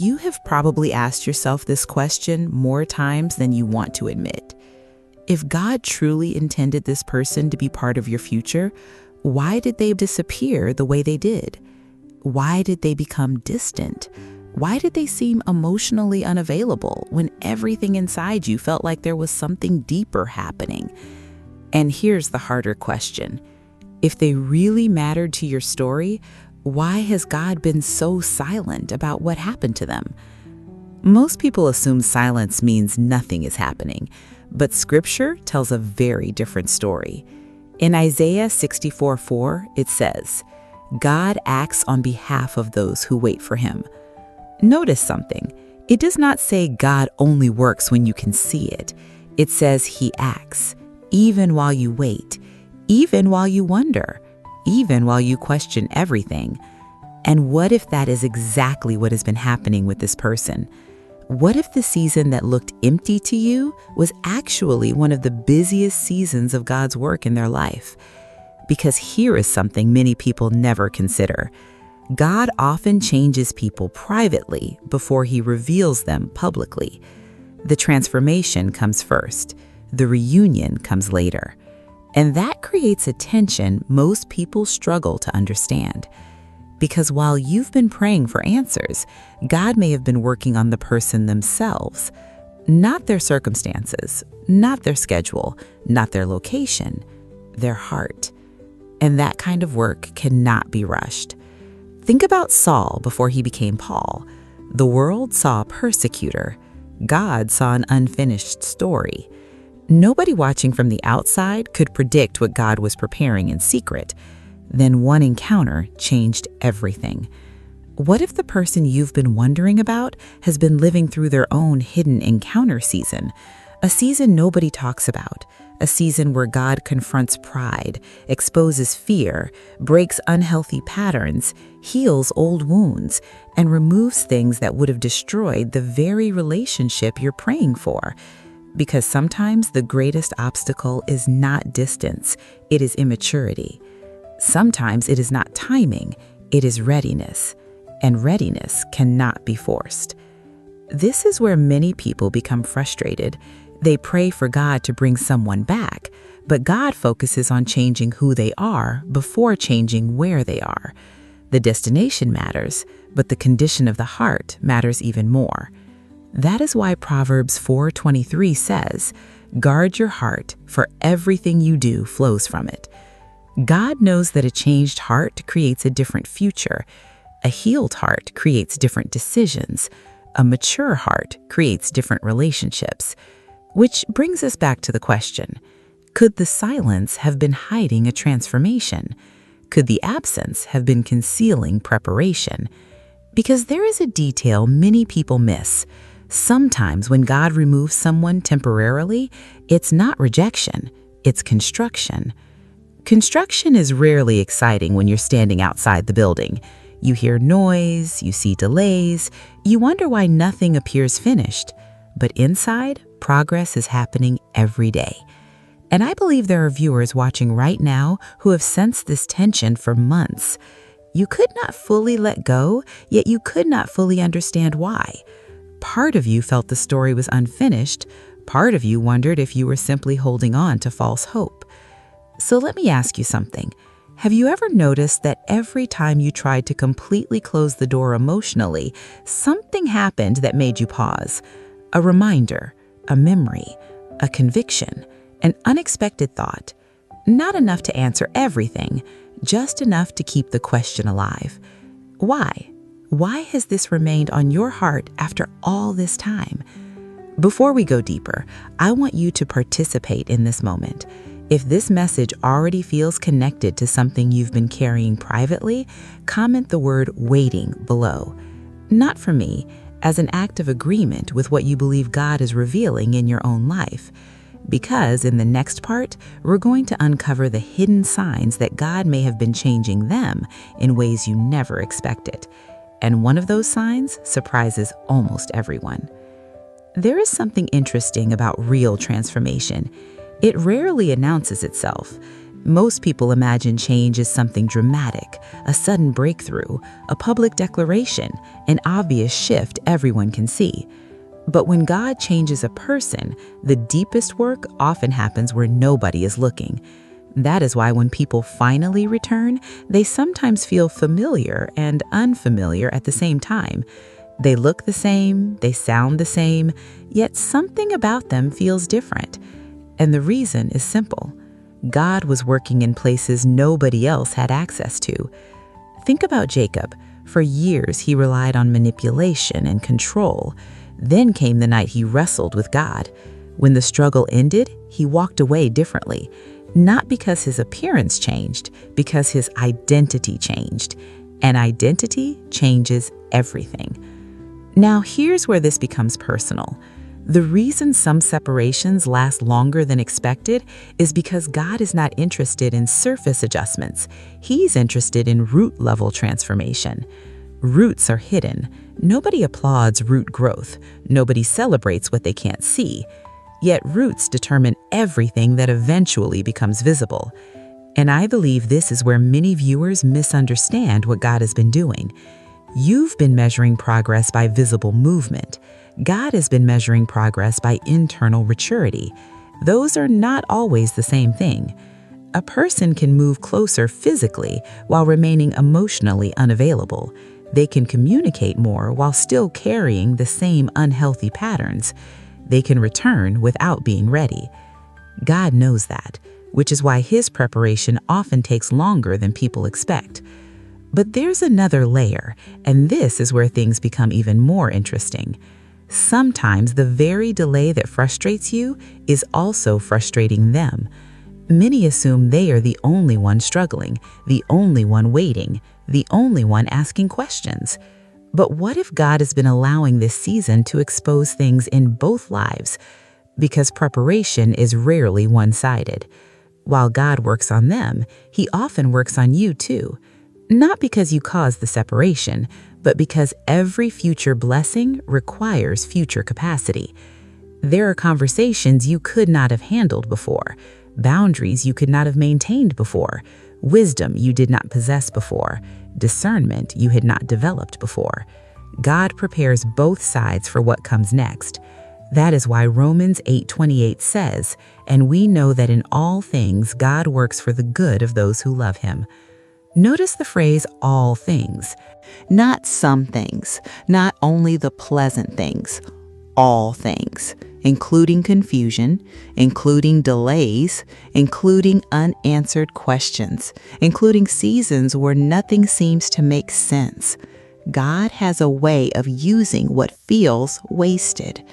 You have probably asked yourself this question more times than you want to admit. If God truly intended this person to be part of your future, why did they disappear the way they did? Why did they become distant? Why did they seem emotionally unavailable when everything inside you felt like there was something deeper happening? And here's the harder question. If they really mattered to your story, why has God been so silent about what happened to them? Most people assume silence means nothing is happening, but Scripture tells a very different story. In Isaiah 64:4, it says, God acts on behalf of those who wait for him. Notice something. It does not say God only works when you can see it. It says he acts, even while you wait, even while you wonder, even while you question everything. And what if that is exactly what has been happening with this person? What if the season that looked empty to you was actually one of the busiest seasons of God's work in their life? Because here is something many people never consider. God often changes people privately before he reveals them publicly. The transformation comes first. The reunion comes later. And that creates a tension most people struggle to understand. Because while you've been praying for answers, God may have been working on the person themselves, not their circumstances, not their schedule, not their location, their heart. And that kind of work cannot be rushed. Think about Saul before he became Paul. The world saw a persecutor. God saw an unfinished story. Nobody watching from the outside could predict what God was preparing in secret. Then one encounter changed everything. What if the person you've been wondering about has been living through their own hidden encounter season? A season nobody talks about. A season where God confronts pride, exposes fear, breaks unhealthy patterns, heals old wounds, and removes things that would have destroyed the very relationship you're praying for. Because sometimes the greatest obstacle is not distance, it is immaturity. Sometimes it is not timing, it is readiness. And readiness cannot be forced. This is where many people become frustrated. They pray for God to bring someone back, but God focuses on changing who they are before changing where they are. The destination matters, but the condition of the heart matters even more. That is why Proverbs 4:23 says, "Guard your heart, for everything you do flows from it." God knows that a changed heart creates a different future. A healed heart creates different decisions. A mature heart creates different relationships. Which brings us back to the question, could the silence have been hiding a transformation? Could the absence have been concealing preparation? Because there is a detail many people miss. Sometimes when God removes someone temporarily, it's not rejection, it's construction. Construction is rarely exciting when you're standing outside the building. You hear noise, you see delays, you wonder why nothing appears finished. But inside, progress is happening every day. And I believe there are viewers watching right now who have sensed this tension for months. You could not fully let go, yet you could not fully understand why. Part of you felt the story was unfinished. Part of you wondered if you were simply holding on to false hope. So let me ask you something. Have you ever noticed that every time you tried to completely close the door emotionally, something happened that made you pause? A reminder, a memory, a conviction, an unexpected thought. Not enough to answer everything, just enough to keep the question alive. Why? Why has this remained on your heart after all this time? Before we go deeper, I want you to participate in this moment. If this message already feels connected to something you've been carrying privately, comment the word waiting below. Not for me, as an act of agreement with what you believe God is revealing in your own life. Because in the next part, we're going to uncover the hidden signs that God may have been changing them in ways you never expected. And one of those signs surprises almost everyone. There is something interesting about real transformation. It rarely announces itself. Most people imagine change as something dramatic, a sudden breakthrough, a public declaration, an obvious shift everyone can see. But when God changes a person, the deepest work often happens where nobody is looking. That is why when people finally return, they sometimes feel familiar and unfamiliar at the same time. They look the same, they sound the same, yet something about them feels different. And the reason is simple. God was working in places nobody else had access to. Think about Jacob. For years, he relied on manipulation and control. Then came the night he wrestled with God. When the struggle ended, he walked away differently. Not because his appearance changed, because his identity changed. And identity changes everything. Now, here's where this becomes personal. The reason some separations last longer than expected is because God is not interested in surface adjustments. He's interested in root-level transformation. Roots are hidden. Nobody applauds root growth. Nobody celebrates what they can't see. Yet roots determine everything that eventually becomes visible. And I believe this is where many viewers misunderstand what God has been doing. You've been measuring progress by visible movement. God has been measuring progress by internal maturity. Those are not always the same thing. A person can move closer physically while remaining emotionally unavailable. They can communicate more while still carrying the same unhealthy patterns. They can return without being ready. God knows that, which is why His preparation often takes longer than people expect. But there's another layer, and this is where things become even more interesting. Sometimes the very delay that frustrates you is also frustrating them. Many assume they are the only one struggling, the only one waiting, the only one asking questions. But what if God has been allowing this season to expose things in both lives? Because preparation is rarely one-sided. While God works on them, He often works on you too. Not because you caused the separation, but because every future blessing requires future capacity. There are conversations you could not have handled before, boundaries you could not have maintained before, wisdom you did not possess before, discernment you had not developed before. God prepares both sides for what comes next. That is why Romans 8:28 says, "And we know that in all things God works for the good of those who love Him." Notice the phrase all things. Not some things, not only the pleasant things, all things, including confusion, including delays, including unanswered questions, including seasons where nothing seems to make sense. God has a way of using what feels wasted.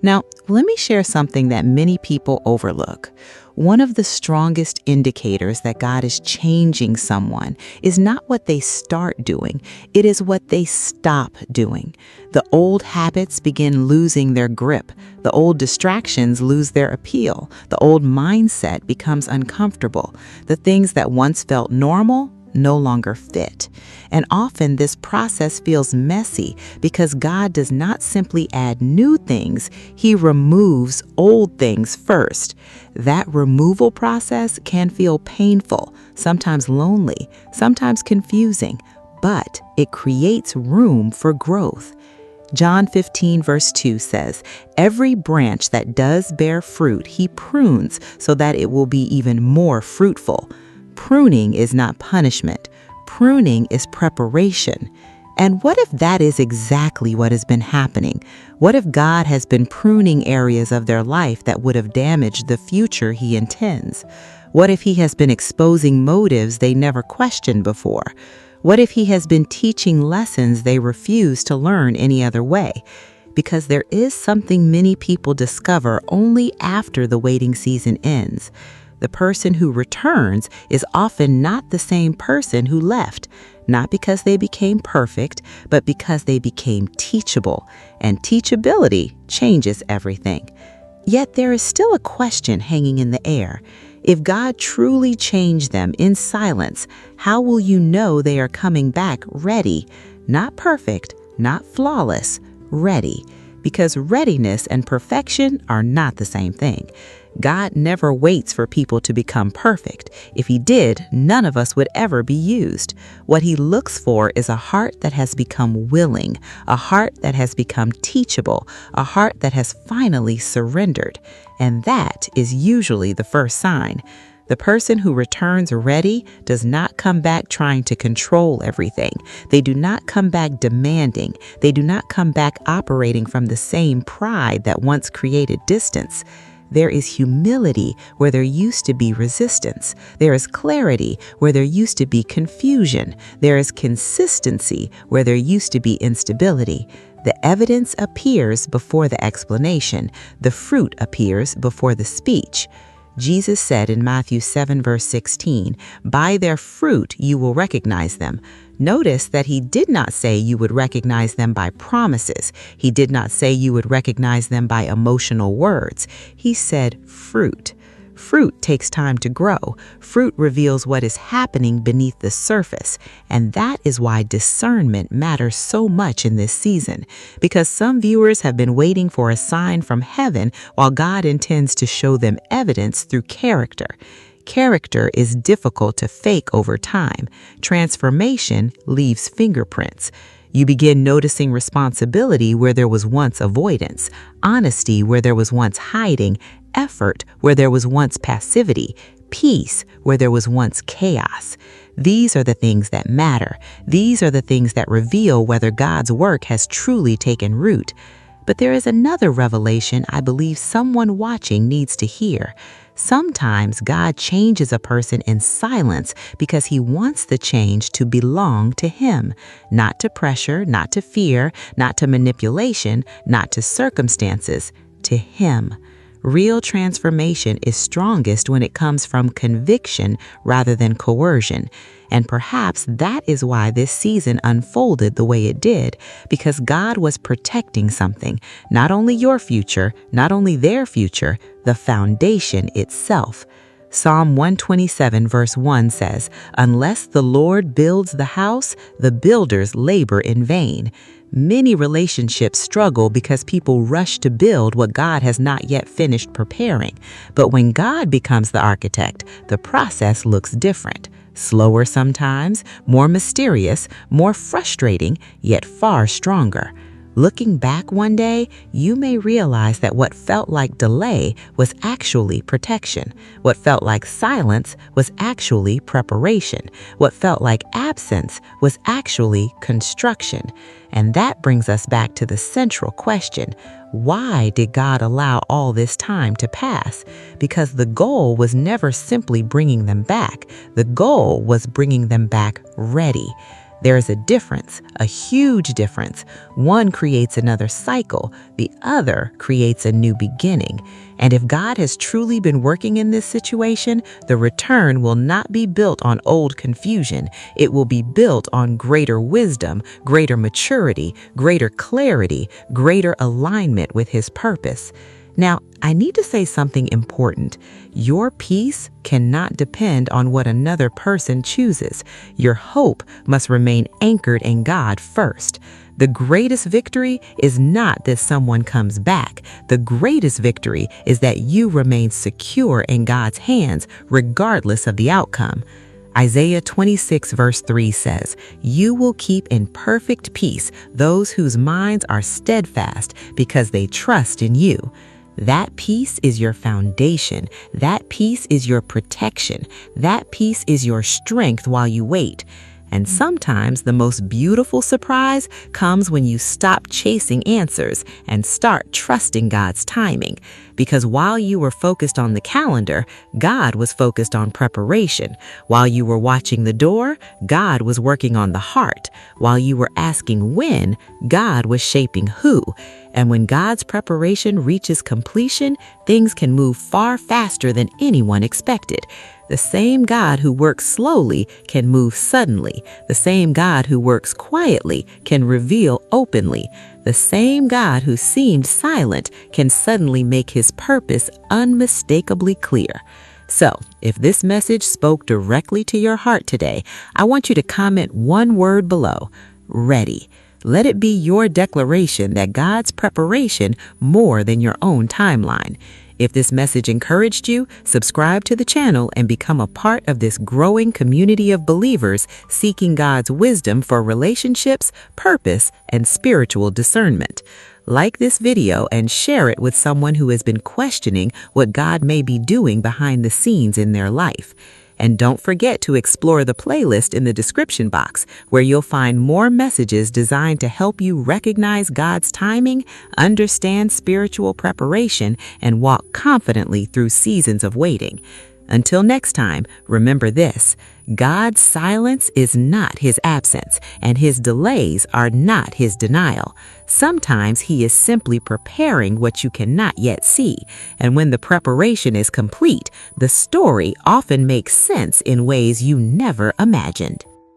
Now, let me share something that many people overlook. One of the strongest indicators that God is changing someone is not what they start doing, it is what they stop doing. The old habits begin losing their grip. The old distractions lose their appeal. The old mindset becomes uncomfortable. The things that once felt normal no longer fit. And often this process feels messy because God does not simply add new things, He removes old things first. That removal process can feel painful, sometimes lonely, sometimes confusing, but it creates room for growth. John 15 verse 2 says, "Every branch that does bear fruit, He prunes so that it will be even more fruitful." Pruning is not punishment. Pruning is preparation. And what if that is exactly what has been happening? What if God has been pruning areas of their life that would have damaged the future He intends? What if He has been exposing motives they never questioned before? What if He has been teaching lessons they refuse to learn any other way? Because there is something many people discover only after the waiting season ends. The person who returns is often not the same person who left, not because they became perfect, but because they became teachable, and teachability changes everything. Yet there is still a question hanging in the air. If God truly changed them in silence, how will you know they are coming back ready? Not perfect, not flawless, ready. Because readiness and perfection are not the same thing. God never waits for people to become perfect. If he did, none of us would ever be used. What he looks for is a heart that has become willing, a heart that has become teachable, a heart that has finally surrendered. And that is usually the first sign. The person who returns ready does not come back trying to control everything. They do not come back demanding. They do not come back operating from the same pride that once created distance. There is humility where there used to be resistance. There is clarity where there used to be confusion. There is consistency where there used to be instability. The evidence appears before the explanation. The fruit appears before the speech. Jesus said in Matthew 7, verse 16, "By their fruit you will recognize them." Notice that he did not say you would recognize them by promises. He did not say you would recognize them by emotional words. He said fruit. Fruit takes time to grow. Fruit reveals what is happening beneath the surface. And that is why discernment matters so much in this season. Because some viewers have been waiting for a sign from heaven while God intends to show them evidence through character. Character is difficult to fake over time. Transformation leaves fingerprints. You begin noticing responsibility where there was once avoidance, honesty where there was once hiding, effort where there was once passivity, peace where there was once chaos. These are the things that matter. These are the things that reveal whether God's work has truly taken root. But there is another revelation I believe someone watching needs to hear. Sometimes God changes a person in silence because he wants the change to belong to him, not to pressure, not to fear, not to manipulation, not to circumstances, to him. Real transformation is strongest when it comes from conviction rather than coercion. And perhaps that is why this season unfolded the way it did, because God was protecting something, not only your future, not only their future, the foundation itself. Psalm 127 verse 1 says, "Unless the Lord builds the house, the builders labor in vain." Many relationships struggle because people rush to build what God has not yet finished preparing. But when God becomes the architect, the process looks different. Slower sometimes, more mysterious, more frustrating, yet far stronger. Looking back one day, you may realize that what felt like delay was actually protection. What felt like silence was actually preparation. What felt like absence was actually construction. And that brings us back to the central question. Why did God allow all this time to pass? Because the goal was never simply bringing them back. The goal was bringing them back ready. There is a difference, a huge difference. One creates another cycle, the other creates a new beginning. And if God has truly been working in this situation, the return will not be built on old confusion. It will be built on greater wisdom, greater maturity, greater clarity, greater alignment with his purpose. Now, I need to say something important. Your peace cannot depend on what another person chooses. Your hope must remain anchored in God first. The greatest victory is not that someone comes back. The greatest victory is that you remain secure in God's hands, regardless of the outcome. Isaiah 26 verse 3 says, "You will keep in perfect peace those whose minds are steadfast because they trust in you." That peace is your foundation. That peace is your protection. That peace is your strength while you wait. And sometimes the most beautiful surprise comes when you stop chasing answers and start trusting God's timing. Because while you were focused on the calendar, God was focused on preparation. While you were watching the door, God was working on the heart. While you were asking when, God was shaping who. And when God's preparation reaches completion, things can move far faster than anyone expected. The same God who works slowly can move suddenly. The same God who works quietly can reveal openly. The same God who seemed silent can suddenly make his purpose unmistakably clear. So, if this message spoke directly to your heart today, I want you to comment one word below: ready. Let it be your declaration that God's preparation more than your own timeline. If this message encouraged you, subscribe to the channel and become a part of this growing community of believers seeking God's wisdom for relationships, purpose, and spiritual discernment. Like this video and share it with someone who has been questioning what God may be doing behind the scenes in their life. And don't forget to explore the playlist in the description box, where you'll find more messages designed to help you recognize God's timing, understand spiritual preparation, and walk confidently through seasons of waiting. Until next time, remember this: God's silence is not his absence, and his delays are not his denial. Sometimes he is simply preparing what you cannot yet see, and when the preparation is complete, the story often makes sense in ways you never imagined.